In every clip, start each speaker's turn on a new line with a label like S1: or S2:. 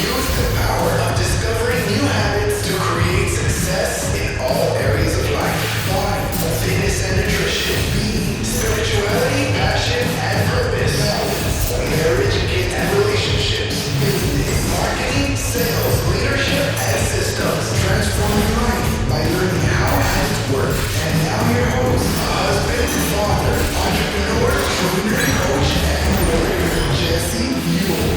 S1: Use the power of discovering new habits to create success in all areas of life. Body, fitness and nutrition, being, spirituality, passion and purpose, balance, marriage, kids and relationships, business, marketing, sales, leadership and systems. Transform your life by learning how habits work. And now your host, husband, father, entrepreneur, trainer, coach, and warrior, Jesse Buell.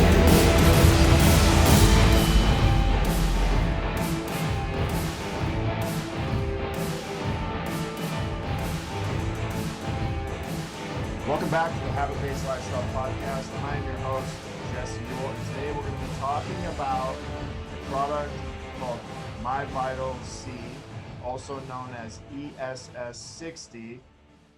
S2: Welcome back to the Habit-Based Lifestyle Podcast. I'm your host, Jesse Buell, and today we're going to be talking about a product called MyVital C, also known as ESS60.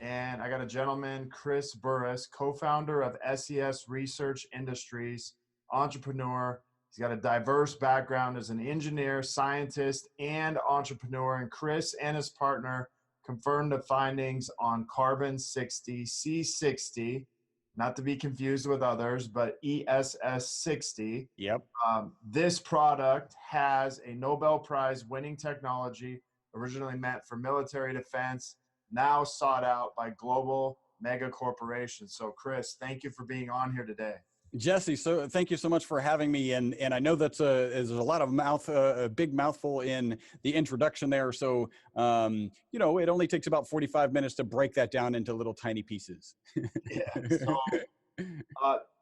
S2: And I got a gentleman, Chris Burrus, co-founder of SES Research Industries, entrepreneur. He's got a diverse background as an engineer, scientist, and entrepreneur. And Chris and his partner confirmed the findings on carbon 60, C60, not to be confused with others, but ESS60.
S3: Yep.
S2: This product has a Nobel Prize winning technology, originally meant for military defense, now sought out by global mega corporations. So Chris, thank you for being on here today.
S3: Jesse, so thank you so much for having me. And I know that's there's a lot of a big mouthful in the introduction there. So, it only takes about 45 minutes to break that down into little tiny pieces.
S2: Yeah.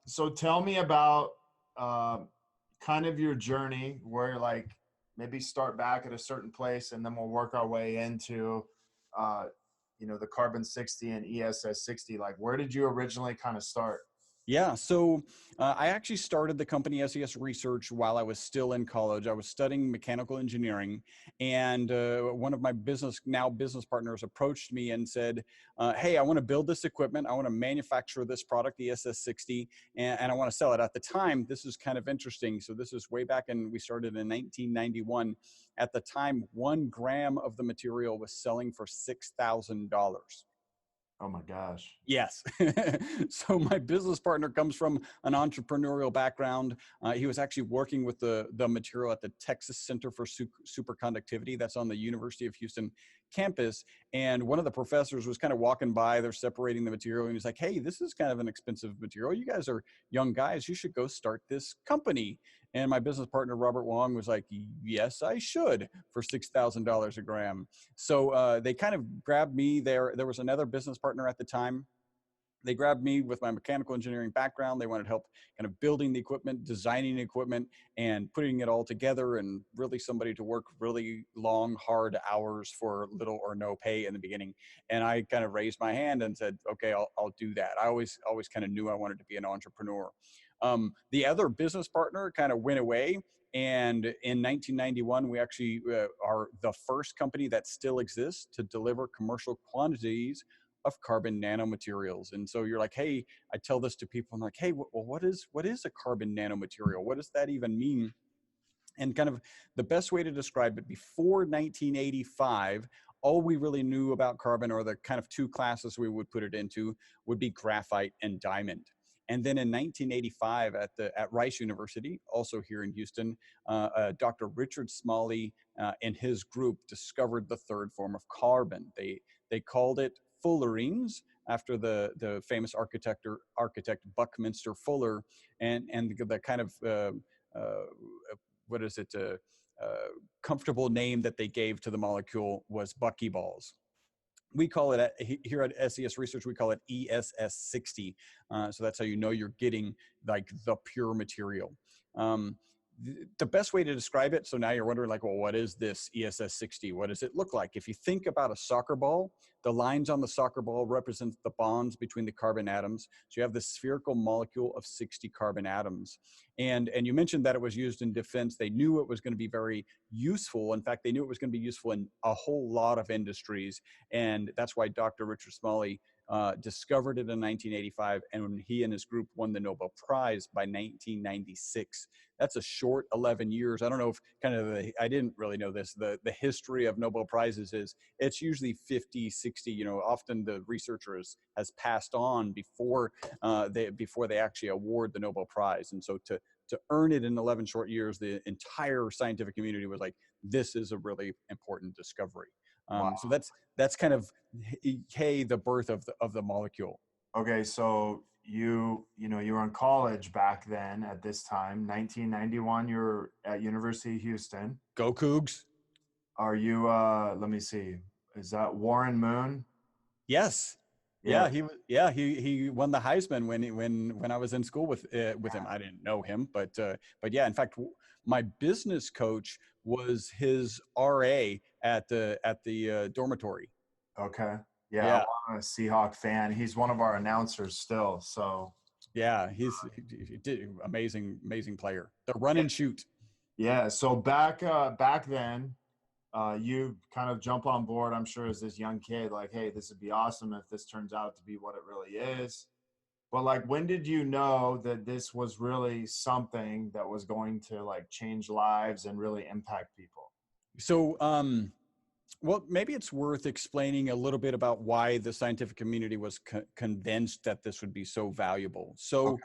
S2: So tell me about kind of your journey where maybe start back at a certain place and then we'll work our way into, the carbon 60 and ESS 60. Like, where did you originally kind of start?
S3: Yeah, so I actually started the company SES Research while I was still in college. I was studying mechanical engineering, and one of my business partners approached me and said, hey, I want to build this equipment. I want to manufacture this product, the SS60, and I want to sell it. At the time, this is kind of interesting. So this is way back, and we started in 1991. At the time, 1 gram of the material was selling for $6,000.
S2: Oh my gosh.
S3: Yes. So my business partner comes from an entrepreneurial background. He was actually working with the material at the Texas Center for Superconductivity. That's on the University of Houston campus. And one of the professors was kind of walking by, they're separating the material, and he's like, hey, this is kind of an expensive material. You guys are young guys. You should go start this company. And my business partner, Robert Wong, was like, yes, I should, for $6,000 a gram. So they kind of grabbed me there. There was another business partner at the time. They grabbed me with my mechanical engineering background. They wanted help kind of building the equipment, designing the equipment, and putting it all together, and really somebody to work really long, hard hours for little or no pay in the beginning. And I kind of raised my hand and said, okay, I'll do that. I always kind of knew I wanted to be an entrepreneur. The other business partner kind of went away. And in 1991, we actually are the first company that still exists to deliver commercial quantities of carbon nanomaterials. And so you're like, hey, I tell this to people. I'm like, hey, well, what is a carbon nanomaterial? What does that even mean? And kind of the best way to describe it, before 1985, all we really knew about carbon, or the kind of two classes we would put it into, would be graphite and diamond. And then in 1985 at Rice University, also here in Houston, Dr. Richard Smalley and his group discovered the third form of carbon. They called it fullerenes, after the famous architect Buckminster Fuller, and the kind of comfortable name that they gave to the molecule was buckyballs. We call it here at SES Research, we call it ESS60. So that's how you know you're getting like the pure material. The best way to describe it, so now you're wondering like, well, what is this ESS60? What does it look like? If you think about a soccer ball, the lines on the soccer ball represent the bonds between the carbon atoms. So you have this spherical molecule of 60 carbon atoms. And you mentioned that it was used in defense. They knew it was going to be very useful. In fact, they knew it was going to be useful in a whole lot of industries. And that's why Dr. Richard Smalley discovered it in 1985, and when he and his group won the Nobel Prize by 1996. That's a short 11 years. I don't know if I didn't really know this. The history of Nobel Prizes is it's usually 50, 60, often the researcher has passed on before they actually award the Nobel Prize. And so to to earn it in 11 short years, the entire scientific community was like, this is a really important discovery.
S2: Wow.
S3: So that's kind of, hey, the birth of the molecule.
S2: Okay, so you know you were in college back then at this time, 1991. You were at University of Houston.
S3: Go Cougs.
S2: Are you? Let me see. Is that Warren Moon?
S3: Yes.
S2: Yeah.
S3: He won the Heisman when I was in school with him. I didn't know him, but yeah. In fact, my business coach was his RA at the dormitory.
S2: Okay. Yeah,
S3: Yeah.
S2: I'm a Seahawk fan. He's one of our announcers still. So
S3: Yeah, he did amazing player. The run and shoot.
S2: yeah. So back then, you kind of jump on board, I'm sure, as this young kid, like, hey, this would be awesome if this turns out to be what it really is. But like, when did you know that this was really something that was going to like change lives and really impact people?
S3: So, well, maybe it's worth explaining a little bit about why the scientific community was convinced that this would be so valuable. So,
S2: Okay.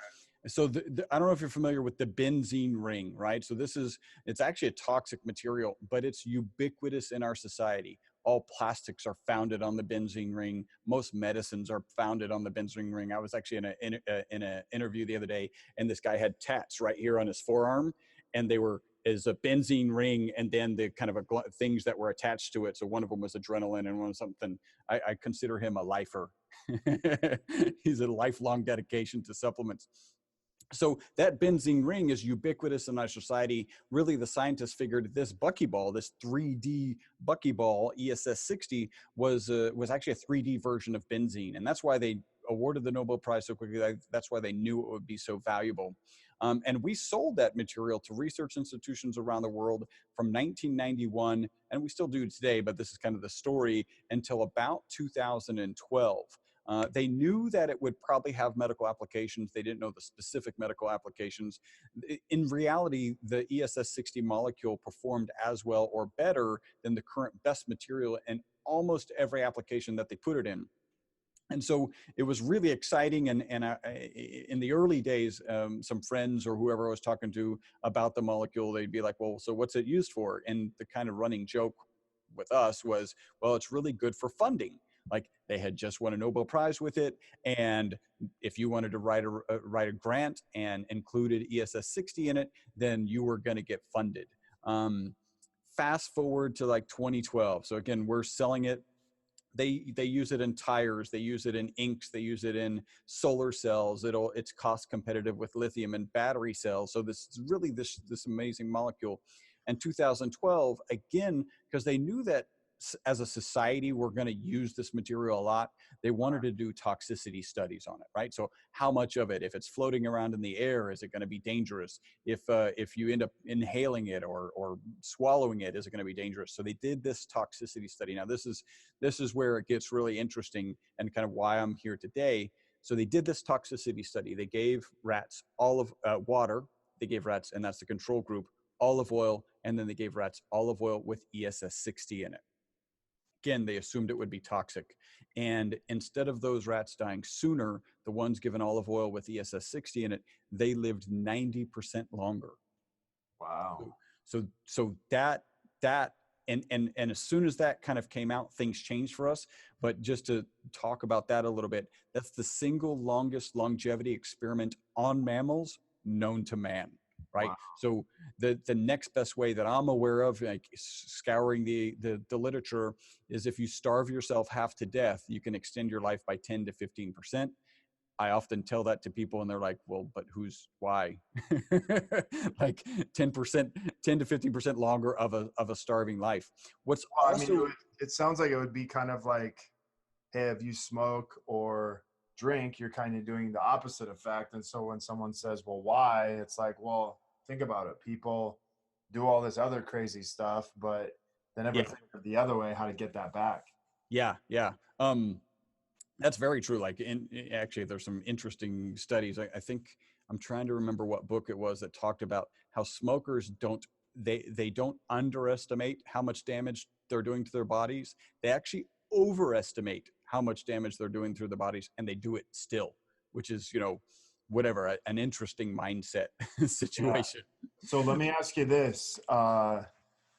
S3: so I don't know if you're familiar with the benzene ring, right? So it's actually a toxic material, but it's ubiquitous in our society. All plastics are founded on the benzene ring. Most medicines are founded on the benzene ring. I was actually in an interview the other day, and this guy had tats right here on his forearm, and they were is a benzene ring, and then the kind of things that were attached to it. So one of them was adrenaline, and one was something. I consider him a lifer. He's a lifelong dedication to supplements. So that benzene ring is ubiquitous in our society. Really, the scientists figured this buckyball, this 3D buckyball, ESS 60, was actually a 3D version of benzene, and that's why they awarded the Nobel Prize so quickly. That's why they knew it would be so valuable. And we sold that material to research institutions around the world from 1991, and we still do today, but this is kind of the story, until about 2012. They knew that it would probably have medical applications. They didn't know the specific medical applications. In reality, the ESS 60 molecule performed as well or better than the current best material in almost every application that they put it in. And so it was really exciting. And in the early days, some friends or whoever I was talking to about the molecule, they'd be like, well, so what's it used for? And the kind of running joke with us was, well, it's really good for funding. Like, they had just won a Nobel Prize with it. And if you wanted to write a grant and included ESS 60 in it, then you were going to get funded. Fast forward to like 2012. So again, we're selling it. They use it in tires, they use it in inks, they use it in solar cells. It's cost competitive with lithium and battery cells. So this is really this amazing molecule. And 2012, again, because they knew that as a society we're going to use this material a lot, they wanted to do toxicity studies on it, right? So how much of it, if it's floating around in the air, is it going to be dangerous? If you end up inhaling it or swallowing it, is it going to be dangerous? So they did this toxicity study. Now this is where it gets really interesting and kind of why I'm here today. So they did this toxicity study. They gave rats olive water. They gave rats, and that's the control group, olive oil, and then they gave rats olive oil with ESS 60 in it. Again, they assumed it would be toxic. And instead of those rats dying sooner, the ones given olive oil with ESS 60 in it, they lived 90% longer.
S2: Wow.
S3: So that and as soon as that kind of came out, things changed for us. But just to talk about that a little bit, that's the single longest longevity experiment on mammals known to man. Right. Wow. So the next best way that I'm aware of, like scouring the literature, is if you starve yourself half to death, you can extend your life by 10 to 15%. I often tell that to people and they're like, well, but why? Like 10%, 10 to 15% longer of a starving life. What's also,
S2: it sounds like it would be kind of like, hey, if you smoke or drink, you're kind of doing the opposite effect. And so when someone says, well, why? It's like, well, think about it. People do all this other crazy stuff, but they never think of the other way, how to get that back.
S3: Yeah. That's very true. Like, actually, there's some interesting studies. I think I'm trying to remember what book it was that talked about how smokers don't underestimate how much damage they're doing to their bodies. They actually overestimate how much damage they're doing through their bodies, and they do it still, which is, whatever, an interesting mindset situation.
S2: So let me ask you this.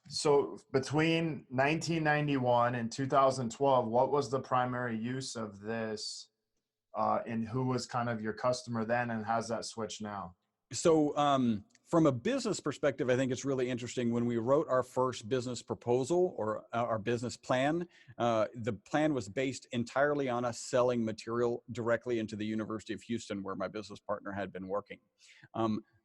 S2: So between 1991 and 2012, what was the primary use of this, and who was kind of your customer then, and how's that switched now?
S3: So from a business perspective, I think it's really interesting. When we wrote our first business proposal or our business plan, the plan was based entirely on us selling material directly into the University of Houston, where my business partner had been working.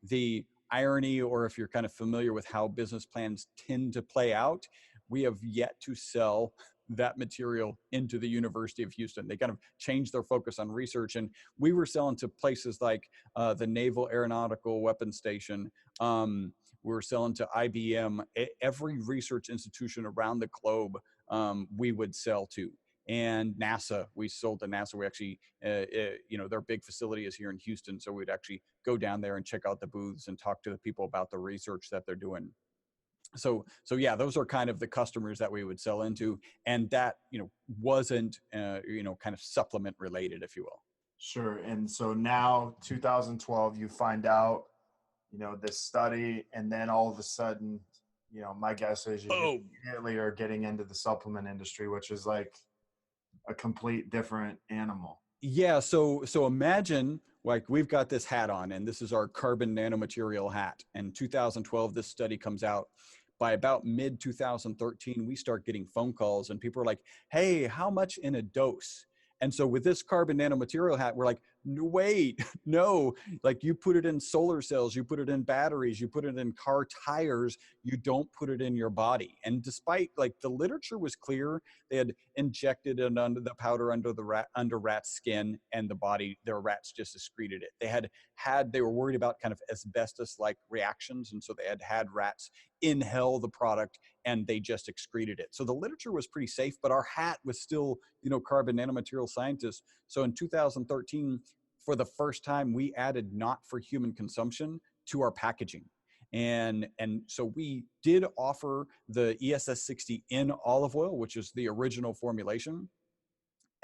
S3: The irony, or if you're kind of familiar with how business plans tend to play out, we have yet to sell that material into the University of Houston. They kind of changed their focus on research, and we were selling to places like the Naval Aeronautical Weapons Station. We were selling to IBM. Every research institution around the globe we would sell to. And NASA, we sold to NASA. We actually, their big facility is here in Houston, so we'd actually go down there and check out the booths and talk to the people about the research that they're doing. So yeah, those are kind of the customers that we would sell into, and that wasn't kind of supplement related, if you will.
S2: Sure. And so now 2012, you find out this study, and then all of a sudden, my guess is you immediately are getting into the supplement industry, which is like a complete different animal.
S3: Yeah. So imagine, like, we've got this hat on, and this is our carbon nanomaterial hat. And 2012, this study comes out. By about mid 2013, we start getting phone calls, and people are like, "Hey, how much in a dose?" And so with this carbon nanomaterial hat, we're like, wait, no, like, you put it in solar cells, you put it in batteries, you put it in car tires, you don't put it in your body. And despite, like, the literature was clear, they had injected it under the powder under rat skin, and their rats just excreted it. They were worried about kind of asbestos-like reactions, and so they had rats inhale the product, and they just excreted it. So the literature was pretty safe, but our hat was still, carbon nanomaterial scientists. So in 2013, for the first time, we added not for human consumption to our packaging. And so we did offer the ESS 60 in olive oil, which is the original formulation.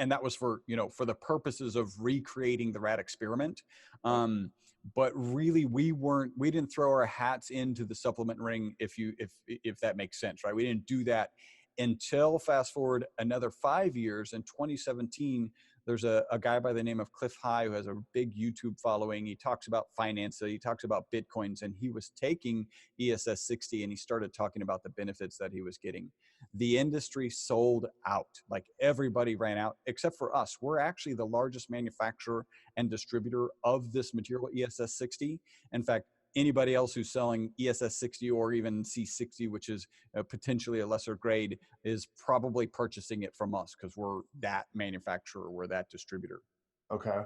S3: And that was for the purposes of recreating the rat experiment. But really, we didn't throw our hats into the supplement ring, if that makes sense, right? We didn't do that until, fast forward another 5 years, in 2017. There's a guy by the name of Cliff High who has a big YouTube following. He talks about finance, he talks about Bitcoins, and he was taking ESS 60, and he started talking about the benefits that he was getting. The industry sold out. Like, everybody ran out except for us. We're actually the largest manufacturer and distributor of this material, ESS 60. In fact, anybody else who's selling ESS 60 or even C60, which is potentially a lesser grade, is probably purchasing it from us, because we're that manufacturer, we're that distributor.
S2: Okay.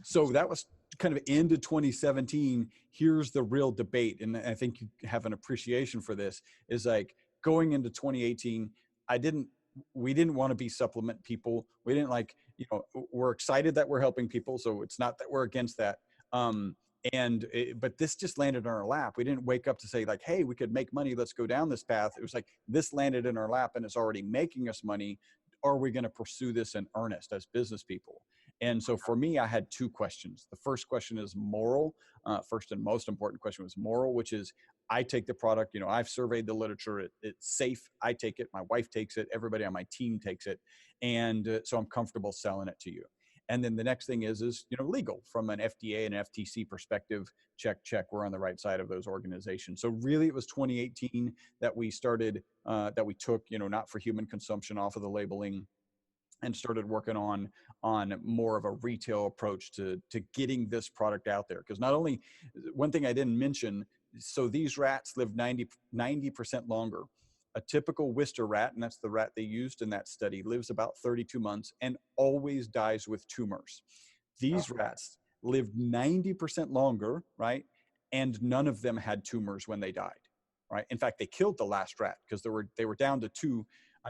S3: So that was kind of into 2017. Here's the real debate, and I think you have an appreciation for this, is like, going into 2018, we didn't want to be supplement people. We didn't we're excited that we're helping people, so it's not that we're against that. But this just landed in our lap. We didn't wake up to say, like, hey, we could make money, let's go down this path. It was like, this landed in our lap and it's already making us money. Are we going to pursue this in earnest as business people? And so for me, I had two questions. The first question is moral. First and most important question was moral, which is, I take the product, I've surveyed the literature, it's safe. I take it, my wife takes it, everybody on my team takes it. And so I'm comfortable selling it to you. And then the next thing is legal from an FDA and FTC perspective. Check. We're on the right side of those organizations. So really, it was 2018 that we started, that we took, not for human consumption off of the labeling, and started working on more of a retail approach to getting this product out there. Because not only, one thing I didn't mention, so these rats live 90% longer. A typical Wistar rat, and that's the rat they used in that study, lives about 32 months and always dies with tumors. These rats lived 90% longer, right? And none of them had tumors when they died, right? In fact, they killed the last rat because they were down to two.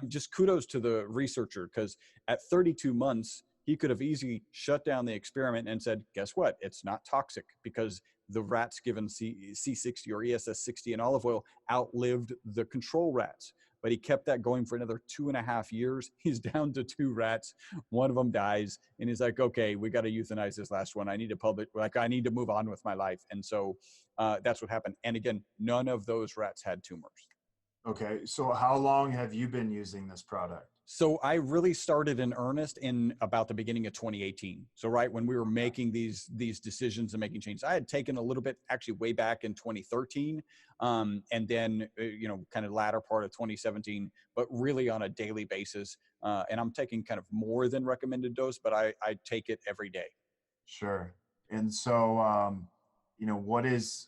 S3: Just kudos to the researcher, because at 32 months, he could have easily shut down the experiment and said, guess what? It's not toxic, because the rats given C60 or ESS 60 in olive oil outlived the control rats. but he kept that going for another 2.5 years. He's down to 2 rats. One of them dies, and he's like, okay, we got to euthanize this last one. I need to move on with my life. And so that's what happened. And again, none of those rats had tumors.
S2: Okay. So how long have you been using this product?
S3: So I really started in earnest in about the beginning of 2018. So right when we were making these decisions and making changes, I had taken a little bit actually way back in 2013, and then kind of latter part of 2017, but really on a daily basis. And I'm taking kind of more than recommended dose, but I take it every day.
S2: Sure. And so, what is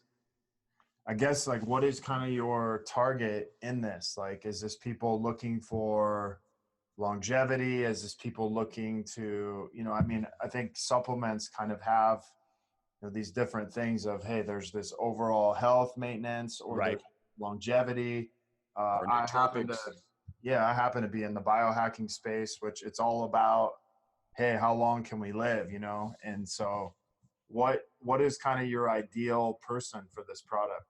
S2: kind of your target in this? Like, is this people looking for longevity? Is this people looking to, I think supplements kind of have these different things of, hey, there's this overall health maintenance or
S3: Right.
S2: longevity.
S3: Or
S2: I happen
S3: nootropics.
S2: to be in the biohacking space, which it's all about, hey, how long can we live, And so what is kind of your ideal person for this product?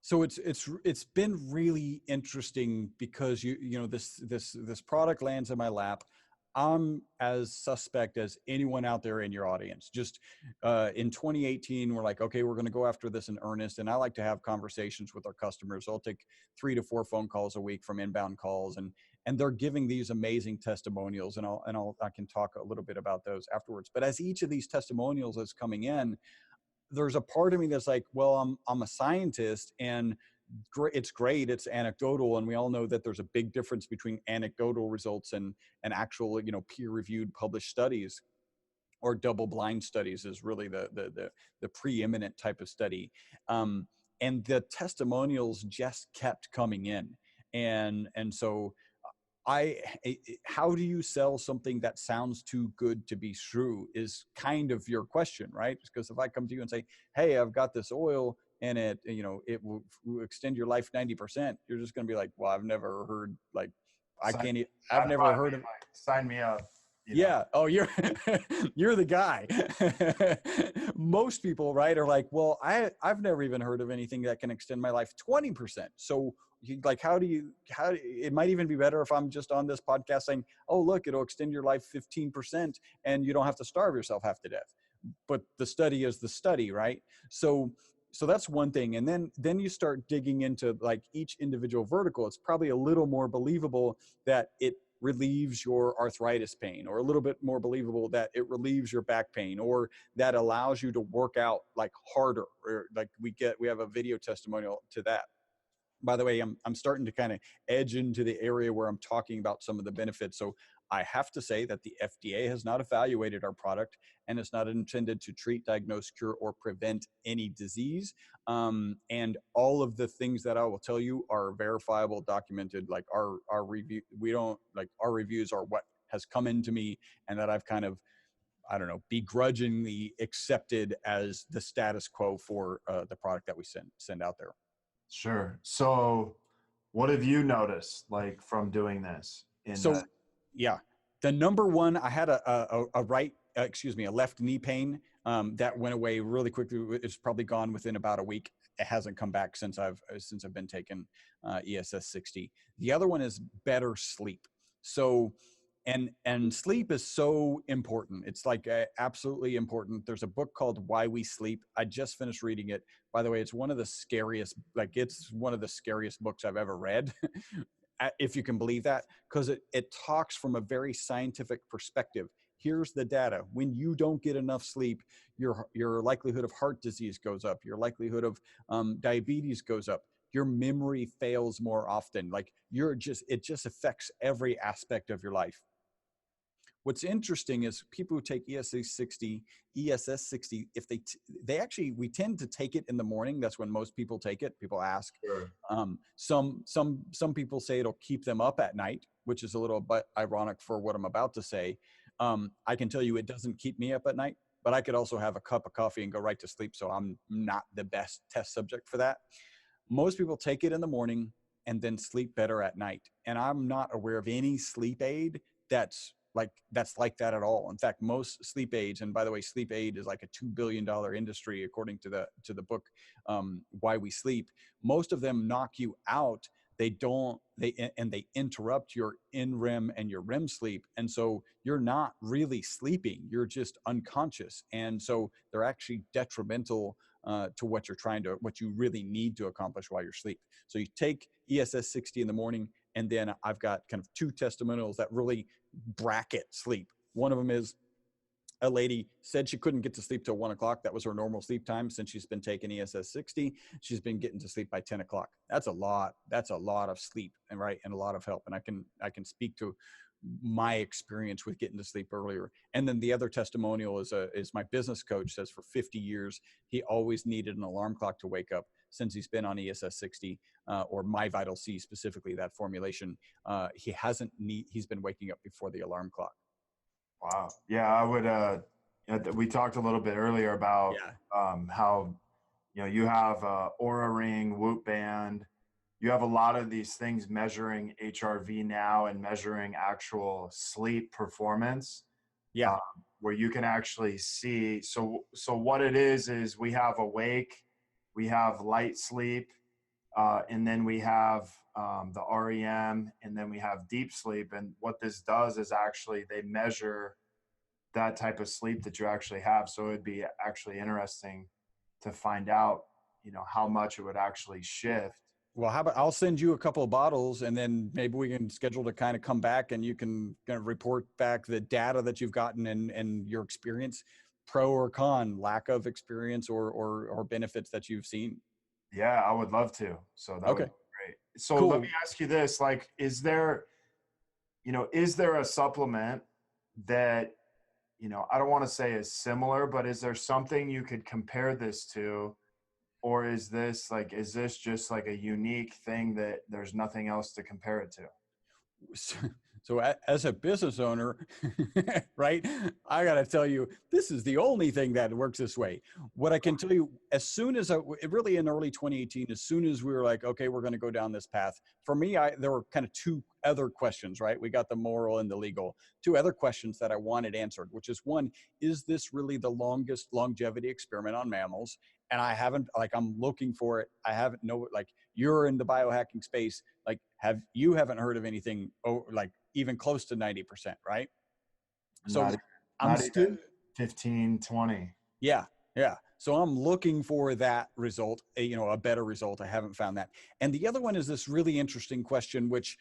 S3: So it's been really interesting because this product lands in my lap. I'm as suspect as anyone out there in your audience. Just in 2018, we're like, okay, we're going to go after this in earnest. And I like to have conversations with our customers. So I'll take 3 to 4 phone calls a week from inbound calls, and they're giving these amazing testimonials. And I can talk a little bit about those afterwards. But as each of these testimonials is coming in, there's a part of me that's like, well, I'm a scientist, and it's great, it's anecdotal, and we all know that there's a big difference between anecdotal results and actual peer-reviewed published studies, or double-blind studies is really the preeminent type of study. And the testimonials just kept coming in, and so how do you sell something that sounds too good to be true is kind of your question, right? Because if I come to you and say, hey, I've got this oil and it will extend your life 90%, you're just going to be like, well, I've never heard, like, I've never heard of.
S2: Sign me up.
S3: Yeah. Oh, you're you're the guy. Most people, right, are like, well, I've never even heard of anything that can extend my life 20%. So like, how it might even be better if I'm just on this podcast saying, oh, look, it'll extend your life 15% and you don't have to starve yourself half to death. But the study is the study, right? So that's one thing. And then you start digging into like each individual vertical. It's probably a little more believable that it relieves your arthritis pain, or a little bit more believable that it relieves your back pain, or that allows you to work out like harder, or like we have a video testimonial to that. By the way, I'm starting to kind of edge into the area where I'm talking about some of the benefits. So I have to say that the FDA has not evaluated our product, and it's not intended to treat, diagnose, cure, or prevent any disease. And all of the things that I will tell you are verifiable, documented. Like our review, our reviews are what has come into me, and that I've kind of, I don't know, begrudgingly accepted as the status quo for the product that we send out there.
S2: Sure. So what have you noticed, like, from doing this?
S3: Yeah, the number one, I had a left knee pain that went away really quickly. It's probably gone within about a week. It hasn't come back since I've been taking ESS 60. The other one is better sleep. So, and sleep is so important. It's like absolutely important. There's a book called Why We Sleep. I just finished reading it. By the way, it's one of the scariest books I've ever read. If you can believe that, because it talks from a very scientific perspective. Here's the data. When you don't get enough sleep, your likelihood of heart disease goes up. Your likelihood of diabetes goes up. Your memory fails more often. Like it just affects every aspect of your life. What's interesting is people who take ESS 60, if we tend to take it in the morning. That's when most people take it. People ask.
S2: Sure.
S3: Some people say it'll keep them up at night, which is a little bit ironic for what I'm about to say. I can tell you it doesn't keep me up at night, but I could also have a cup of coffee and go right to sleep. So I'm not the best test subject for that. Most people take it in the morning and then sleep better at night. And I'm not aware of any sleep aid that's like that at all. In fact, most sleep aids, and by the way, sleep aid is like a $2 billion industry according to the book Why We Sleep. Most of them knock you out they interrupt your in-REM and your REM sleep. And so you're not really sleeping, you're just unconscious. And so they're actually detrimental to what you really need to accomplish while you're asleep. So you take ESS 60 in the morning, and then I've got kind of two testimonials that really bracket sleep. One of them is a lady said she couldn't get to sleep till 1 o'clock. That was her normal sleep time. Since she's been taking ESS 60, she's been getting to sleep by 10 o'clock. That's a lot of sleep, and a lot of help. And I can speak to my experience with getting to sleep earlier. And then the other testimonial is my business coach says for 50 years, he always needed an alarm clock to wake up. Since he's been on ESS 60 or MyVital-C specifically, that formulation, he's been waking up before the alarm clock.
S4: Wow. Yeah, I would, we talked a little bit earlier about how, you have Oura Ring, Whoop Band. You have a lot of these things measuring HRV now and measuring actual sleep performance.
S3: Yeah.
S4: Where you can actually see. So what it is we have awake, we have light sleep, and then we have the REM, and then we have deep sleep. And what this does is actually they measure that type of sleep that you actually have. So it'd be actually interesting to find out, how much it would actually shift.
S3: Well, how about I'll send you a couple of bottles, and then maybe we can schedule to kind of come back, and you can kind of report back the data that you've gotten and your experience, pro or con, lack of experience or benefits that you've seen.
S4: Yeah, I would love to. So that would be great. So
S3: Cool.
S4: Let me ask you this, like, is there a supplement that, I don't want to say is similar, but is there something you could compare this to? Or is this just like a unique thing that there's nothing else to compare it to?
S3: So as a business owner, right, I got to tell you, this is the only thing that works this way. What I can tell you, as soon as really in early 2018, as soon as we were like, okay, we're going to go down this path, for me, there were kind of two other questions, right? We got the moral and the legal, two other questions that I wanted answered, which is one, is this really the longest longevity experiment on mammals? And I'm looking for it. I haven't you're in the biohacking space. You haven't heard of anything even close to 90%, right? So
S4: I'm still 15, 20.
S3: Yeah. So I'm looking for that result, a better result. I haven't found that. And the other one is this really interesting question, which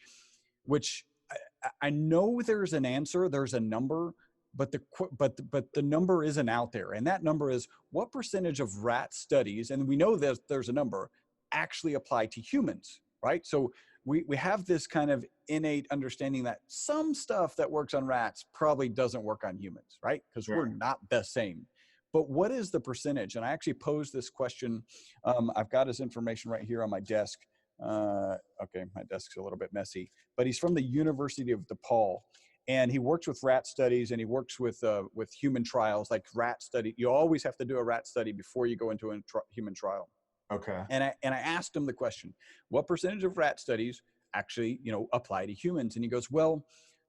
S3: I know there's an answer, there's a number, but the number isn't out there. And that number is what percentage of rat studies, and we know that there's a number, actually apply to humans, right? So we have this kind of innate understanding that some stuff that works on rats probably doesn't work on humans, right? Because we're not the same. But what is the percentage? And I actually posed this question. I've got his information right here on my desk. Okay, my desk's a little bit messy, but he's from the University of DePaul. And he works with rat studies, and he works with human trials, like rat study. You always have to do a rat study before you go into a human trial.
S4: Okay.
S3: And I asked him the question, what percentage of rat studies actually, apply to humans? And he goes, well,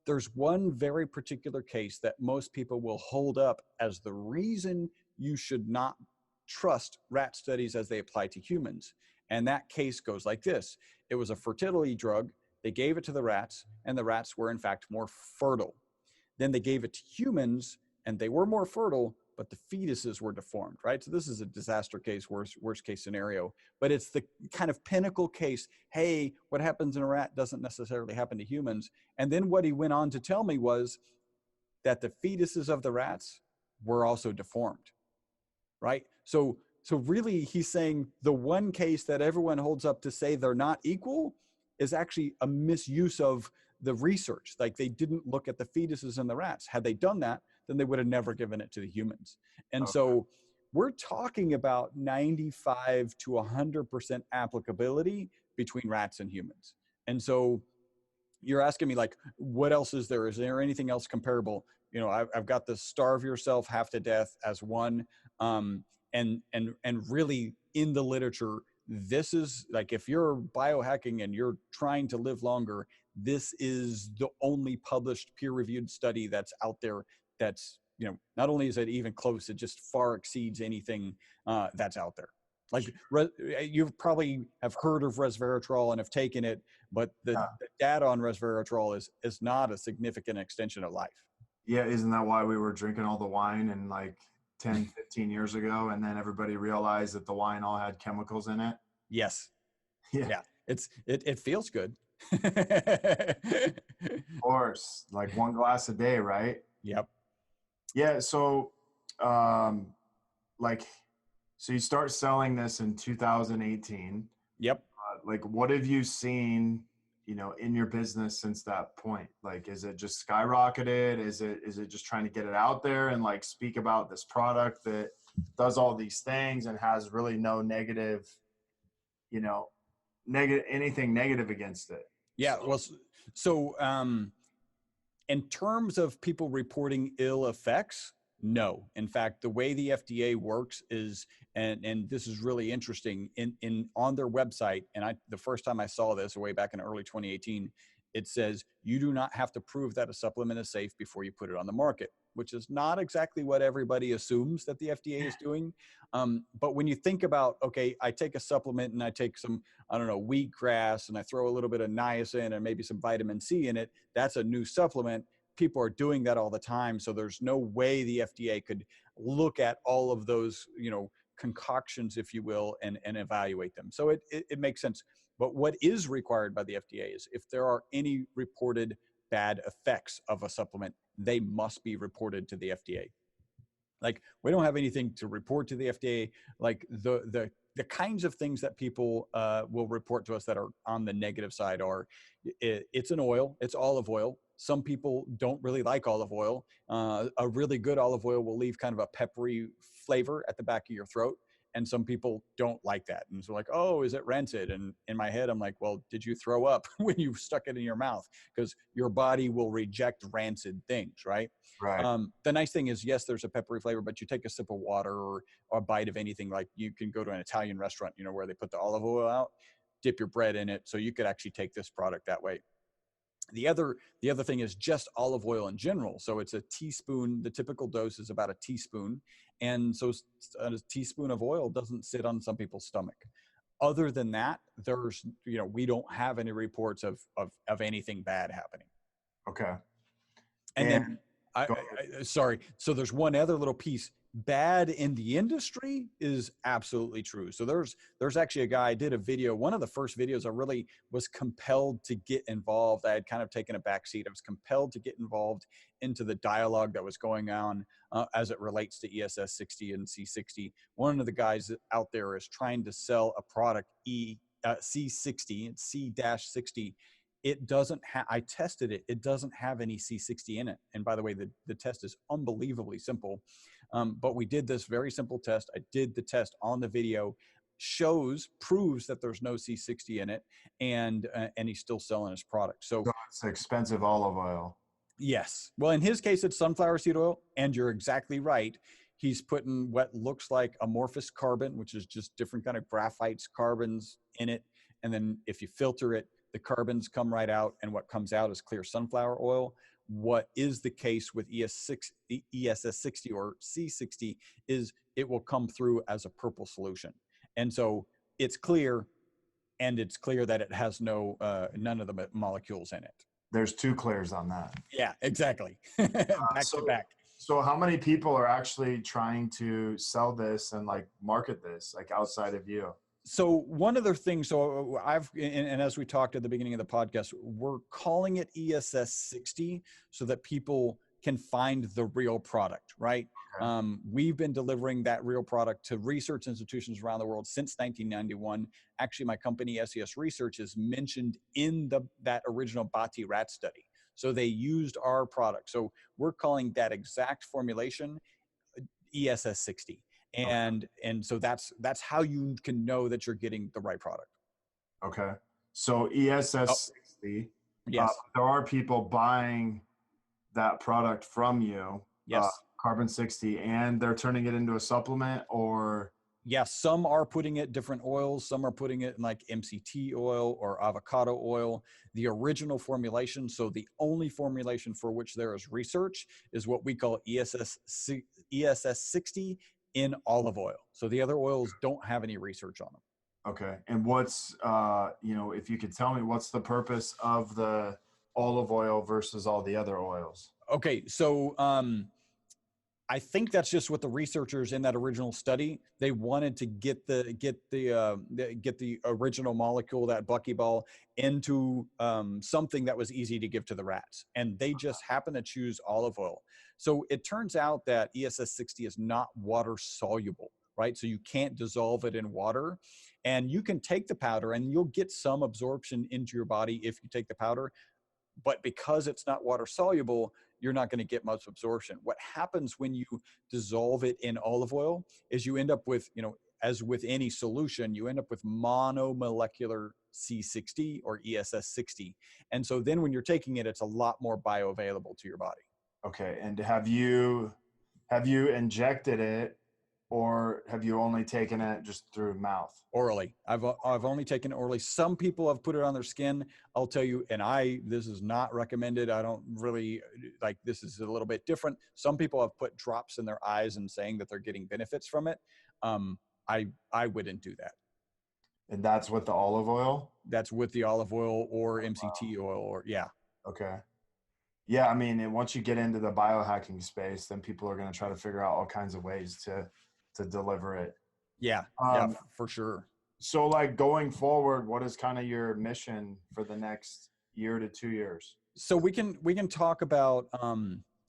S3: there's one very particular case that most people will hold up as the reason you should not trust rat studies as they apply to humans. And that case goes like this. It was a fertility drug. They gave it to the rats, and the rats were in fact more fertile. Then they gave it to humans, and they were more fertile, but the fetuses were deformed, right? So this is a disaster case, worst case scenario, but it's the kind of pinnacle case. Hey, what happens in a rat doesn't necessarily happen to humans. And then what he went on to tell me was that the fetuses of the rats were also deformed, right? So really he's saying the one case that everyone holds up to say they're not equal is actually a misuse of the research. Like they didn't look at the fetuses in the rats. Had they done that, then they would have never given it to the humans. And so we're talking about 95 to 100% applicability between rats and humans. And so you're asking me like, what else is there? Is there anything else comparable? I've got the starve yourself half to death as one. And really in the literature, this is like, if you're biohacking and you're trying to live longer, this is the only published peer-reviewed study that's out there. That's, not only is it even close, it just far exceeds anything that's out there. Like you probably have heard of resveratrol and have taken it, but the data on resveratrol is not a significant extension of life.
S4: Yeah, isn't that why we were drinking all the wine and like 10, 15 years ago, and then everybody realized that the wine all had chemicals in it?
S3: Yes.
S4: Yeah.
S3: Yeah. It feels good.
S4: Of course, like one glass a day, right?
S3: Yep.
S4: Yeah. So, like, so you start selling this in 2018.
S3: Yep.
S4: Like, what have you seen, in your business since that point? Like, is it just skyrocketed? Is it just trying to get it out there and like speak about this product that does all these things and has really no negative, anything negative against it?
S3: Yeah. Well, so in terms of people reporting ill effects, no. In fact, the way the FDA works is, and this is really interesting, in on their website, and the first time I saw this way back in early 2018, it says you do not have to prove that a supplement is safe before you put it on the market, which is not exactly what everybody assumes that the FDA is doing. But when you think about, okay, I take a supplement and I take some, I don't know, wheatgrass, and I throw a little bit of niacin and maybe some vitamin C in it, that's a new supplement. People are doing that all the time. So there's no way the FDA could look at all of those, concoctions, if you will, and evaluate them. So it makes sense. But what is required by the FDA is if there are any reported bad effects of a supplement, they must be reported to the FDA. Like, we don't have anything to report to the FDA. Like the kinds of things that people will report to us that are on the negative side are, it's an oil, it's olive oil. Some people don't really like olive oil. A really good olive oil will leave kind of a peppery flavor at the back of your throat. And some people don't like that. And so like, oh, is it rancid? And in my head, I'm like, well, did you throw up when you stuck it in your mouth? Because your body will reject rancid things, right?
S4: Right.
S3: The nice thing is, yes, there's a peppery flavor, but you take a sip of water or a bite of anything, like you can go to an Italian restaurant, where they put the olive oil out, dip your bread in it. So you could actually take this product that way. The other thing is just olive oil in general. So it's a teaspoon. The typical dose is about a teaspoon. And so a teaspoon of oil doesn't sit on some people's stomach. Other than that, there's, we don't have any reports of anything bad happening.
S4: Okay.
S3: And then, sorry. So there's one other little piece. Bad in the industry is absolutely true. So there's actually a guy, I did a video, one of the first videos I really was compelled to get involved. I had kind of taken a back seat. I was compelled to get involved into the dialogue that was going on as it relates to ESS 60 and C60. One of the guys out there is trying to sell a product, C60, it's C-60. It doesn't have, I tested it. It doesn't have any C60 in it. And by the way, the test is unbelievably simple. But we did this very simple test. I did the test on the video, proves that there's no C60 in it, and he's still selling his product. So
S4: it's expensive olive oil.
S3: Yes. Well, in his case, it's sunflower seed oil, and you're exactly right. He's putting what looks like amorphous carbon, which is just different kind of graphites, carbons in it. And then if you filter it, the carbons come right out, and what comes out is clear sunflower oil. What is the case with ESS 60 or C60 is it will come through as a purple solution. And so it's clear, and it's clear that it has none of the molecules in it.
S4: There's two clears on that.
S3: Yeah, exactly. back to back.
S4: So how many people are actually trying to sell this and like market this, like outside of you?
S3: So one other thing, so and as we talked at the beginning of the podcast, we're calling it ESS 60 so that people can find the real product, right? Okay. We've been delivering that real product to research institutions around the world since 1991. Actually, my company, SES Research, is mentioned in that original Bati rat study. So they used our product. So we're calling that exact formulation ESS 60. And so that's how you can know that you're getting the right product.
S4: Okay. So ESS 60,
S3: yes.
S4: There are people buying that product from you,
S3: yes.
S4: Carbon 60, and they're turning it into a supplement, or?
S3: Yes, some are putting it different oils. Some are putting it in like MCT oil or avocado oil. The original formulation, so the only formulation for which there is research, is what we call ESS 60 in olive oil. So the other oils don't have any research on them.
S4: Okay. And what's, if you could tell me, what's the purpose of the olive oil versus all the other oils?
S3: Okay. So, I think that's just what the researchers in that original study, they wanted to get the original molecule, that buckyball, into something that was easy to give to the rats, and they just happened to choose olive oil. So it turns out that ESS60 is not water soluble, right? So you can't dissolve it in water, and you can take the powder, and you'll get some absorption into your body if you take the powder. But because it's not water soluble, you're not going to get much absorption. What happens when you dissolve it in olive oil is you end up with, as with any solution, you end up with monomolecular C60 or ESS60. And so then when you're taking it, it's a lot more bioavailable to your body.
S4: Okay. And have you injected it, or have you only taken it just through mouth?
S3: Orally. I've only taken it orally. Some people have put it on their skin. I'll tell you, and this is not recommended. I don't really like, this is a little bit different. Some people have put drops in their eyes and saying that they're getting benefits from it. I wouldn't do that.
S4: And that's with the olive oil?
S3: That's with the olive oil or MCT oil, or yeah.
S4: Okay. Yeah. I mean, and once you get into the biohacking space, then people are going to try to figure out all kinds of ways to deliver it.
S3: Yeah, for sure.
S4: So like going forward, what is kind of your mission for the next year to 2 years?
S3: So we can talk about,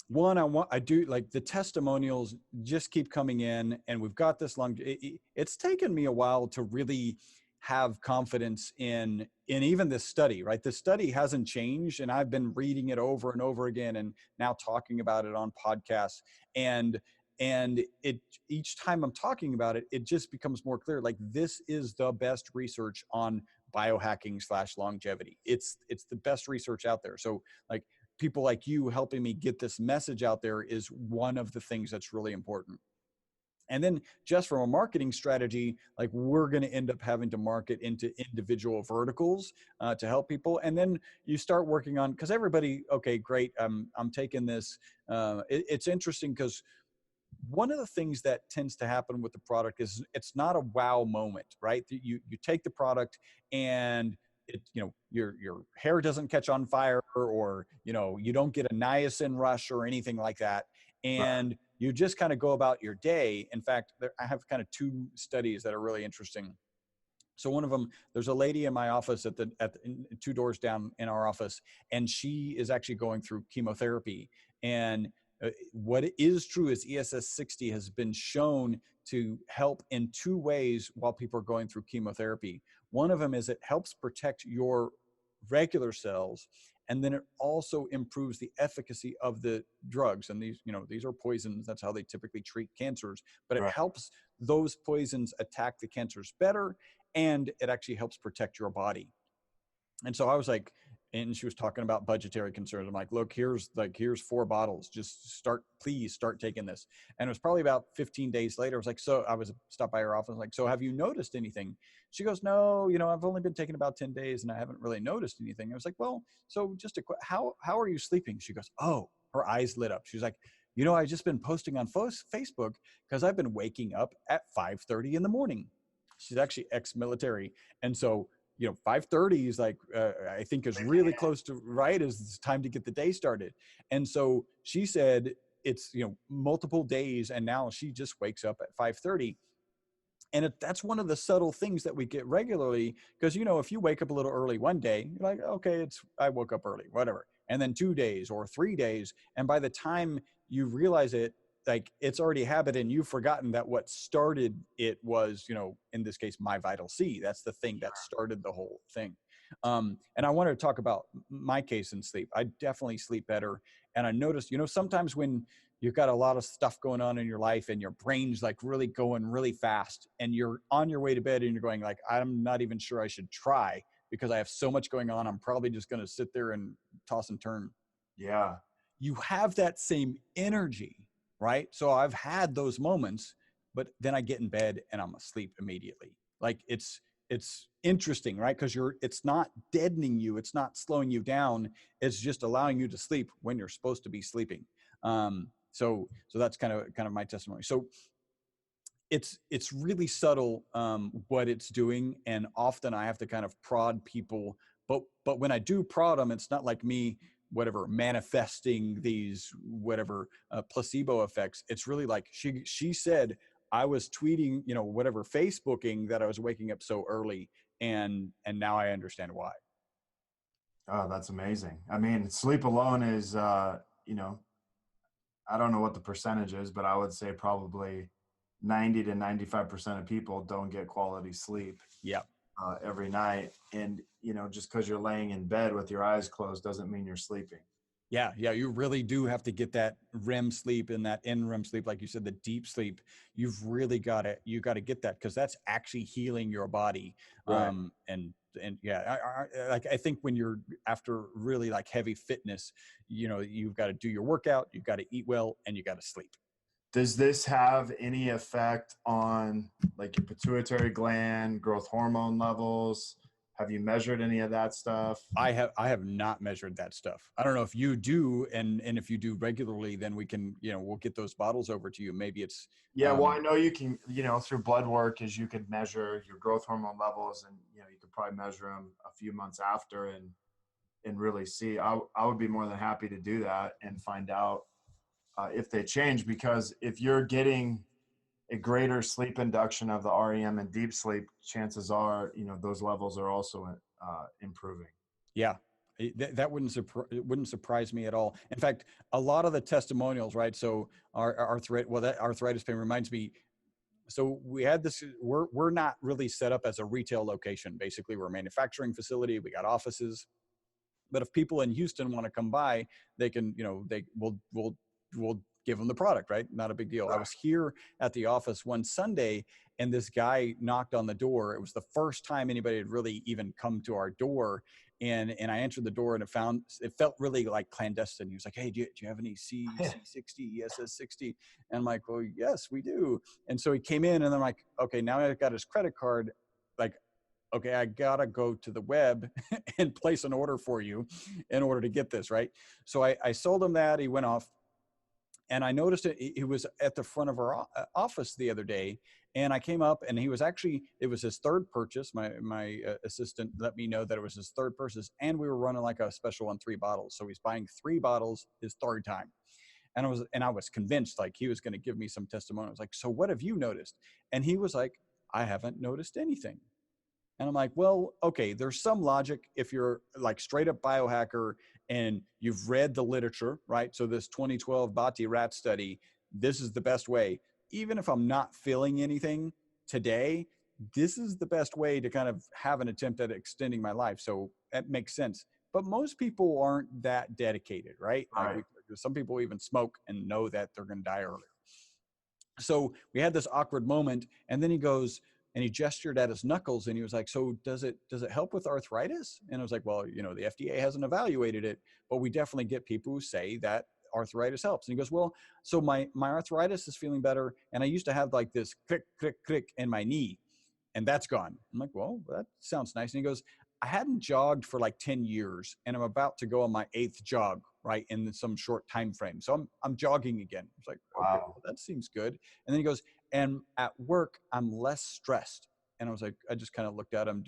S3: one, I do like the testimonials just keep coming in, and we've got this long, it's taken me a while to really have confidence in even this study, right? The study hasn't changed, and I've been reading it over and over again and now talking about it on podcasts, and it, each time I'm talking about it, it just becomes more clear. Like, this is the best research on biohacking / longevity. It's the best research out there. So like, people like you helping me get this message out there is one of the things that's really important. And then just from a marketing strategy, like, we're going to end up having to market into individual verticals to help people. And then you start working on, because everybody, okay, great, I'm taking this. It's interesting because one of the things that tends to happen with the product is it's not a wow moment, right? You take the product and your hair doesn't catch on fire, or you don't get a niacin rush or anything like that, and you just kind of go about your day. In fact, I have kind of two studies that are really interesting. So one of them, there's a lady in my office at the 2 doors down in our office, and she is actually going through chemotherapy. And what is true is ESS60 has been shown to help in 2 ways while people are going through chemotherapy. One of them is it helps protect your regular cells, and then it also improves the efficacy of the drugs. And these are poisons. That's how they typically treat cancers, but it helps those poisons attack the cancers better, and it actually helps protect your body. And so I was like, and she was talking about budgetary concerns. I'm like, look, here's 4 bottles. Just please start taking this. And it was probably about 15 days later. I was like, so I was stopped by her office. Like, so have you noticed anything? She goes, no, I've only been taking about 10 days and I haven't really noticed anything. I was like, well, so just how are you sleeping? She goes, oh, her eyes lit up. She was like, I've just been posting on Facebook because I've been waking up at 5:30 in the morning. She's actually ex-military. And so 5:30 is like, I think is really close to right as it's time to get the day started. And so she said it's, multiple days. And now she just wakes up at 5:30. And that's one of the subtle things that we get regularly. Because, if you wake up a little early one day, you're like, okay, I woke up early, whatever. And then 2 days or 3 days. And by the time you realize it, like, it's already habit, and you've forgotten that what started it was, in this case, My Vital C. That's the thing that started the whole thing. And I wanted to talk about my case in sleep. I definitely sleep better. And I noticed, sometimes when you've got a lot of stuff going on in your life and your brain's like really going really fast, and you're on your way to bed and you're going like, I'm not even sure I should try because I have so much going on. I'm probably just going to sit there and toss and turn.
S4: Yeah.
S3: You have that same energy. Right. So I've had those moments, but then I get in bed and I'm asleep immediately. Like, it's interesting, right? Because it's not deadening you. It's not slowing you down. It's just allowing you to sleep when you're supposed to be sleeping. So that's kind of my testimony. So it's really subtle what it's doing, and often I have to kind of prod people. But when I do prod them, it's not like me whatever manifesting these whatever placebo effects. It's really like she said I was tweeting, whatever, Facebooking that I was waking up so early, and now I understand why.
S4: Oh, that's amazing. I mean, sleep alone is, I don't know what the percentage is, but I would say probably 90 to 95% of people don't get quality sleep
S3: Yeah.
S4: every night. And, just because you're laying in bed with your eyes closed doesn't mean you're sleeping.
S3: Yeah, you really do have to get that REM sleep and that NREM sleep, like you said, the deep sleep. You've really got to get that, because that's actually healing your body.
S4: Right.
S3: And yeah, I think when you're after really like heavy fitness, you've got to do your workout, you've got to eat well, and you got to sleep.
S4: Does this have any effect on like your pituitary gland, growth hormone levels? Have you measured any of that stuff?
S3: I have not measured that stuff. I don't know if you do, and if you do regularly, then we can, we'll get those bottles over to you. Maybe it's
S4: Yeah, well, I know you can, through blood work, is you could measure your growth hormone levels, and you could probably measure them a few months after and really see. I would be more than happy to do that and find out if they change, because if you're getting a greater sleep induction of the REM and deep sleep, chances are, those levels are also improving.
S3: Yeah, that wouldn't surprise me at all. In fact, a lot of the testimonials, right? So our arthritis, that arthritis pain reminds me. So we had this. We're not really set up as a retail location. Basically, we're a manufacturing facility. We got offices, but if people in Houston want to come by, they can. We'll give them the product, right? Not a big deal. Right. I was here at the office one Sunday, and this guy knocked on the door. It was the first time anybody had really even come to our door. And I answered the door, and it felt really like clandestine. He was like, "Hey, do you have any C60, SS60?" And I'm like, "Well, yes, we do." And so he came in, and I'm like, "Okay, now I've got his credit card. Like, okay, I gotta go to the web and place an order for you in order to get this, right?" So I sold him that. He went off. And I noticed it was at the front of our office the other day, and I came up, and it was his third purchase. My assistant let me know that it was his third purchase, and we were running like a special on 3 bottles. So he's buying 3 bottles his third time. And I was convinced like he was going to give me some testimonials. Like, "So what have you noticed?" And he was like, "I haven't noticed anything." And I'm like, "Well, okay, there's some logic if you're like straight up biohacker and you've read the literature, right? So this 2012 Bhatti rat study, this is the best way. Even if I'm not feeling anything today, this is the best way to kind of have an attempt at extending my life." So that makes sense. But most people aren't that dedicated, right?
S4: Right.
S3: Like some people even smoke and know that they're going to die earlier. So we had this awkward moment, and then he goes, and he gestured at his knuckles, and he was like, "So does it help with arthritis?" And I was like, "Well, the FDA hasn't evaluated it, but we definitely get people who say that arthritis helps." And he goes, "Well, so my arthritis is feeling better, and I used to have like this click, click, click in my knee, and that's gone." I'm like, "Well, that sounds nice." And he goes, "I hadn't jogged for like 10 years, and I'm about to go on my 8th jog, right, in some short time frame. So I'm jogging again." I was like, "Okay,
S4: Wow.
S3: well, that seems good." And then he goes, "And at work, I'm less stressed." And I was like, I just kind of looked at him,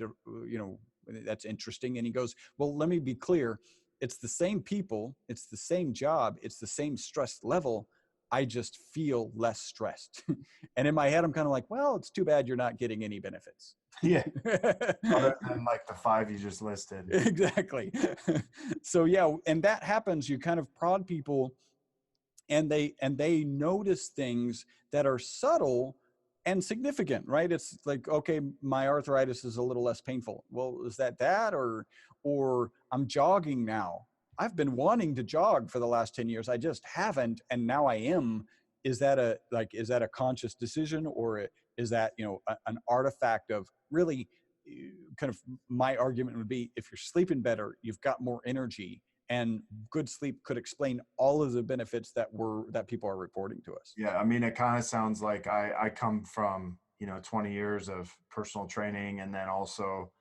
S3: "That's interesting." And he goes, "Well, let me be clear. It's the same people, it's the same job, it's the same stress level. I just feel less stressed." And in my head, I'm kind of like, "Well, it's too bad you're not getting any benefits."
S4: Yeah. Other than like the 5 you just listed.
S3: Exactly. So yeah, and that happens. You kind of prod people, and they notice things that are subtle and significant, right? It's like, okay, my arthritis is a little less painful. Well, is that or I'm jogging now. I've been wanting to jog for the last 10 years. I just haven't, and now I am. Is that a conscious decision, or is that an artifact of really kind of, my argument would be, if you're sleeping better, you've got more energy, and good sleep could explain all of the benefits that people are reporting to us.
S4: Yeah, I mean, it kind of sounds like I come from 20 years of personal training, and then also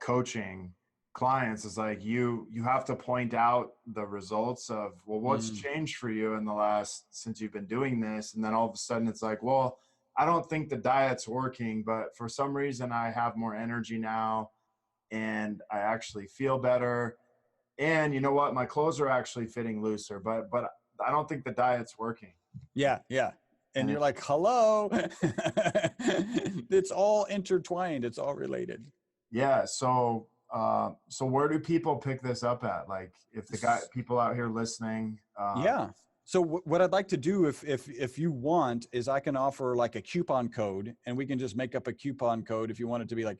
S4: coaching clients. Is like you have to point out the results of, well, what's changed for you in the last, since you've been doing this, and then all of a sudden it's like, well, I don't think the diet's working, but for some reason I have more energy now and I actually feel better. And you know what? My clothes are actually fitting looser, but I don't think the diet's working.
S3: Yeah, yeah. And
S4: And
S3: you're like, hello. It's all intertwined. It's all related.
S4: yeah, so where do people pick this up at? Like if people out here listening,
S3: Yeah. So what I'd like to do, if you want, is I can offer like a coupon code, and we can just make up a coupon code if you want it to be like,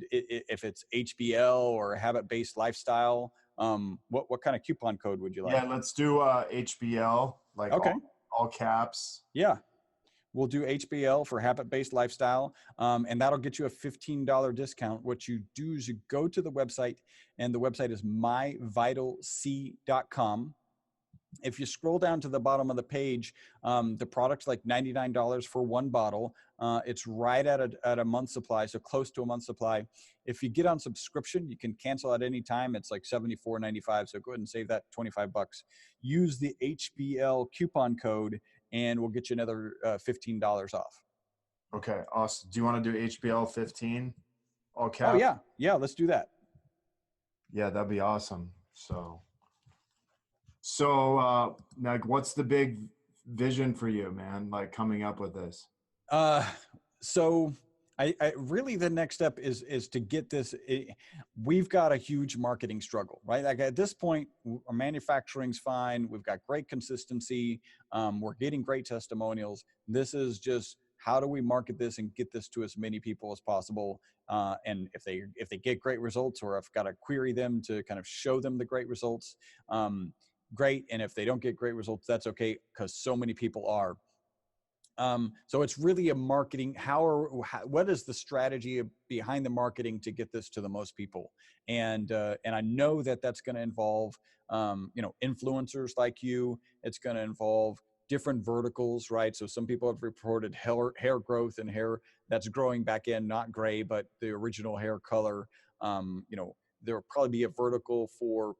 S3: if it's HBL or habit-based lifestyle. What kind of coupon code would you like?
S4: yeah, let's do HBL, like
S3: Okay.
S4: all caps.
S3: Yeah. We'll do HBL for habit-based lifestyle, and that'll get you a $15 discount. What you do is you go to the website, and the website is myvitalc.com. If you scroll down to the bottom of the page, the product's like $99 for one bottle. It's right at a month supply, so close to a month supply. If you get on subscription, you can cancel at any time. It's like $74.95, so go ahead and save that $25. Use the HBL coupon code, and we'll get you another $15 off.
S4: Okay, awesome. Do you want to do HBL 15? All caps?
S3: Oh, yeah. Yeah, let's do that.
S4: Yeah, that'd be awesome. So like, what's the big vision for you, man? Like coming up with this?
S3: So I really, the next step is to get this. We've got a huge marketing struggle, right? Like at this point, our manufacturing's fine. We've got great consistency. We're getting great testimonials. This is just, how do we market this and get this to as many people as possible? And if they get great results, or I've got to query them to kind of show them the great results, great. And if they don't get great results, that's okay, because so many people are. So it's really a marketing. What is the strategy behind the marketing to get this to the most people? And I know that that's going to involve, influencers like you. It's going to involve different verticals, right? So some people have reported hair growth and hair that's growing back in, not gray, but the original hair color. There will probably be a vertical for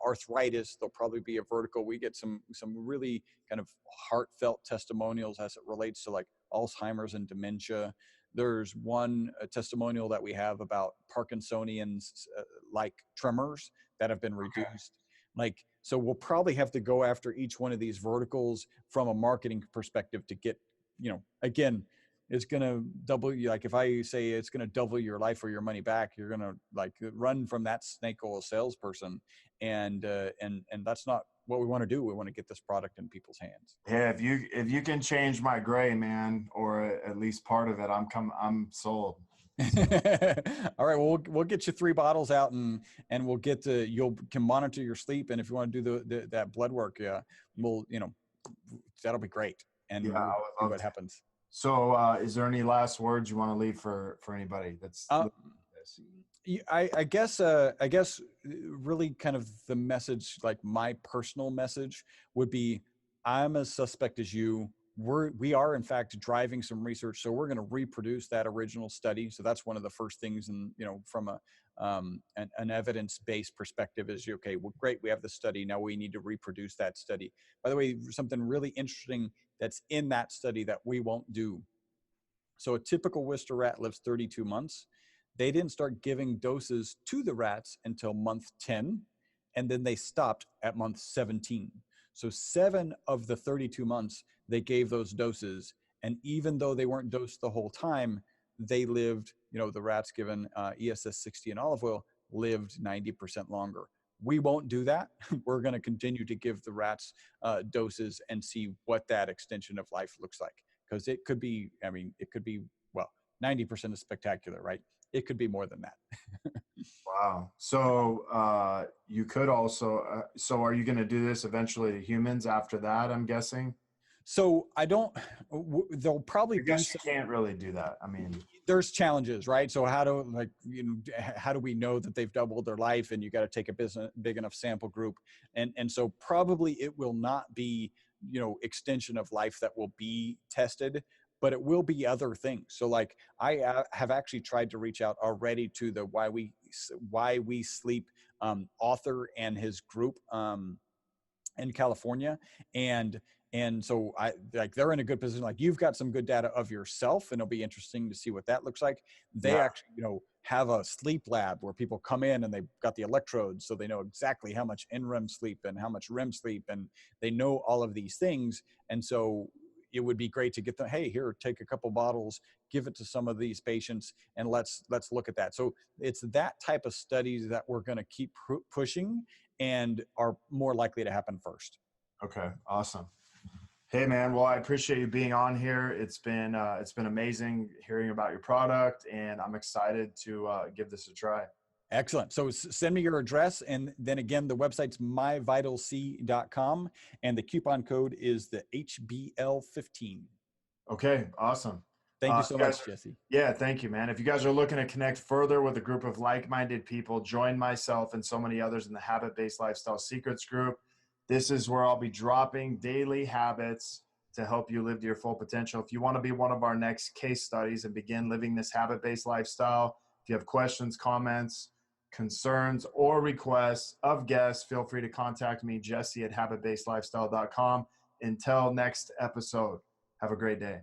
S3: arthritis. There'll probably be a vertical. We get some really kind of heartfelt testimonials as it relates to like Alzheimer's and dementia. There's one testimonial that we have about Parkinsonians, like tremors that have been reduced. Like, so we'll probably have to go after each one of these verticals from a marketing perspective to get, again, it's going to double you. Like if I say it's going to double your life or your money back, you're going to like run from that snake oil salesperson. And that's not what we want to do. We want to get this product in people's hands.
S4: Yeah. If you can change my gray, man, or at least part of it, I'm sold.
S3: All right. Well, we'll get you 3 bottles out, and we'll get you can monitor your sleep. And if you want to do that blood work, we'll, that'll be great. And we'll see what happens.
S4: So, is there any last words you want to leave for anybody that's
S3: I guess really kind of the message, like my personal message would be, I'm as suspect as you. We are in fact driving some research, so we're going to reproduce that original study. So that's one of the first things, and from an evidence-based perspective is, okay, well, great, we have the study, now we need to reproduce that study. By the way, something really interesting that's in that study that we won't do. So a typical Worcester rat lives 32 months. They didn't start giving doses to the rats until month 10, and then they stopped at month 17. So 7 of the 32 months, they gave those doses. And even though they weren't dosed the whole time, they lived, the rats given ESS 60 and olive oil lived 90% longer. We won't do that. We're going to continue to give the rats doses and see what that extension of life looks like. Because it could be, 90% is spectacular, right? It could be more than that.
S4: Wow. So you could also, so are you going to do this eventually to humans after that, I'm guessing?
S3: So they'll probably
S4: you can't really do that. I mean,
S3: there's challenges, right? So how do we know that they've doubled their life? And you got to take a big enough sample group. And so probably it will not be, extension of life that will be tested, but it will be other things. So like I have actually tried to reach out already to the Why We Sleep author and his group in California. And And so they're in a good position. Like you've got some good data of yourself, and it'll be interesting to see what that looks like. They actually, have a sleep lab where people come in and they've got the electrodes, so they know exactly how much NREM sleep and how much REM sleep, and they know all of these things. And so it would be great to get them, hey, here, take a couple bottles, give it to some of these patients, and let's look at that. So it's that type of studies that we're going to keep pushing and are more likely to happen first.
S4: Okay, awesome. Hey man, well, I appreciate you being on here. It's been amazing hearing about your product, and I'm excited to give this a try.
S3: Excellent. So send me your address, and then again, the website's myvitalc.com, and the coupon code is the HBL15.
S4: Okay, awesome.
S3: Thank you so much, Jesse.
S4: Yeah, thank you, man. If you guys are looking to connect further with a group of like-minded people, join myself and so many others in the Habit-Based Lifestyle Secrets group. This is where I'll be dropping daily habits to help you live to your full potential. If you want to be one of our next case studies and begin living this habit-based lifestyle, if you have questions, comments, concerns, or requests of guests, feel free to contact me, Jesse at habitbasedlifestyle.com. Until next episode, have a great day.